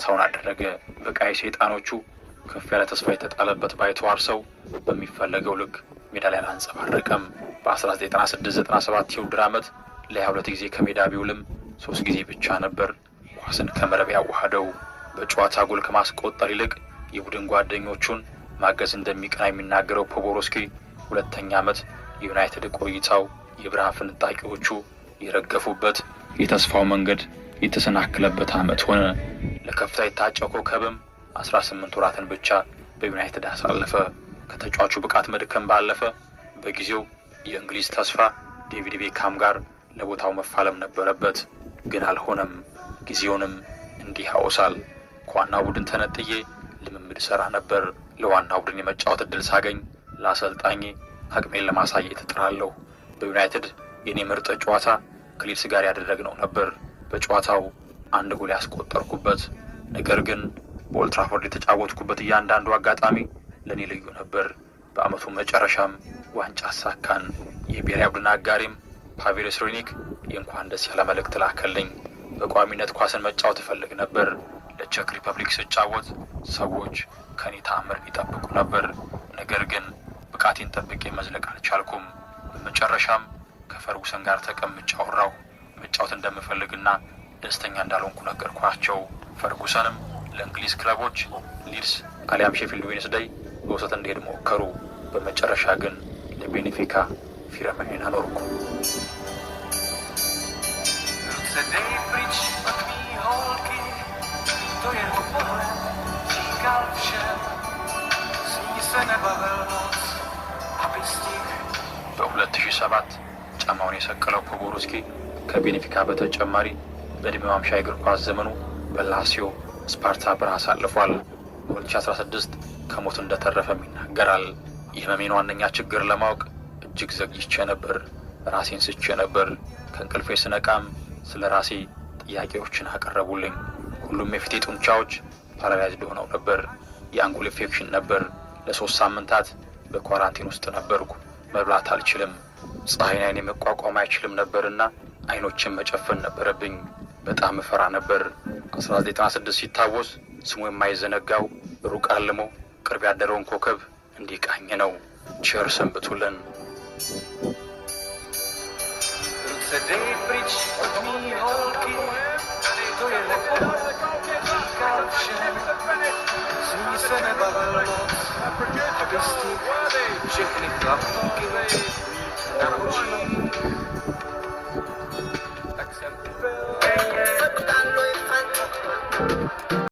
ጨዋታውን አደረገ። በቃይ ሰይጣኖቹ ከፍ ያለ ተስፋ የተጣለበት ባይተዋር ሰው በሚፈለገው ልክ ሜዳ ላይ አላንጸባረቀም። በ1996-97 የውድድር ዓመት ለ22 ጊዜ ከሜዳ ቢውልም 3 ጊዜ ብቻ ነበር ኳስን ከመረብ ያዋሃደው። በጨዋታ ጎል ከማስቆጠር ይልቅ የቡድን ጓደኞቹን ማገዝ እንደሚቀና የሚናገረው ፖቦሮስኪ ሁለተኛ ዓመት የዩናይትድ ቆይታው የብርሃን ፍንጣቂዎቹ የረገፉበት የተስፋው መንገድ የተሰናከለበት ዓመት ሆነ። ለከፍታ የታጨው ኮከብም 18 ወራትን ብቻ በዩናይትድ አሳለፈ። ከተጫዋቹ ብቃት መድከም ባለፈ በጊዜው የእንግሊዝ ተስፋ ዴቪድ ቤካም ጋር ለቦታው መፋለም ነበረበት፣ ግን አልሆነም። ጊዜውንም እንዲህ ያወሳል። ከዋናው ቡድን ተነጥዬ ልምምድ ሰራ ነበር። ለዋናው ቡድን የመጫወት እድል ሳገኝ ለአሰልጣኝ አቅሜን ለማሳየት እጥራለሁ። በዩናይትድ የኔ ምርጥ ጨዋታ ከሊድስ ጋር ያደረግነው ነበር። በጨዋታው 1 ጎል ያስቆጠርኩበት፣ ነገር ግን በኦልድ ትራፎርድ የተጫወትኩበት እያንዳንዱ አጋጣሚ ለኔ ልዩ ነበር። በአመቱ መጨረሻም ዋንጫ አሳካን። የብሔራዊ ቡድን አጋሪም ፓቬል ስሮኒክ የእንኳን ደስ ያለ መልእክት ላከልኝ። በቋሚነት ኳስን መጫወት እፈልግ ነበር። ለቼክ ሪፐብሊክ ስጫወት ሰዎች ከኔ ተአምር ይጠብቁ ነበር፣ ነገር ግን ብቃቴን ጠብቄ መዝለቅ አልቻልኩም። በመጨረሻም ከፈርጉሰን ጋር ተቀምጬ አወራሁ። መጫወት እንደምፈልግና ደስተኛ እንዳልሆንኩ ነገርኳቸው። ፈርጉሰንም ለእንግሊዝ ክለቦች ሊድስ አሊያም ሼፊልድ ዌድnesday በውሰት እንዲሄድ ሞከሩ። በመጨረሻ ግን ለቤኔፊካ ፊርማዬን አኖርኩ። በ2007 ጫማውን የሰቀለው ፖቦሮስኪ ከቤኔፊካ በተጨማሪ በዕድሜ ማምሻ የእግር ኳስ ዘመኑ በላሲዮ፣ ስፓርታ በረሃ አሳልፏል። በ2016 ከሞት እንደተረፈም ይናገራል። የህመሜን ዋነኛ ችግር ለማወቅ እጅግ ዘግይቼ ነበር። ራሴን ስቼ ነበር። ከእንቅልፌ ስነቃም ስለ ራሴ ጥያቄዎችን አቀረቡልኝ። ሁሉም የፊቴ ጡንቻዎች ፓራላይዝድ ሆነው ነበር። የአንጎል ኢንፌክሽን ነበር። ለ3 ሳምንታት በኳራንቲን ውስጥ ነበርኩ። መብላት አልችልም። ፀሐይን አይኔ መቋቋም አይችልም ነበርና አይኖችን መጨፈን ነበረብኝ። በጣም እፈራ ነበር። 1996 ሲታወስ ስሙ የማይዘነጋው ሩቅ አልሞ ቅርብ ያደረውን ኮከብ እንዲቃኝ ነው። ቸር ሰንብቱልን። Všechny chlapíky naučí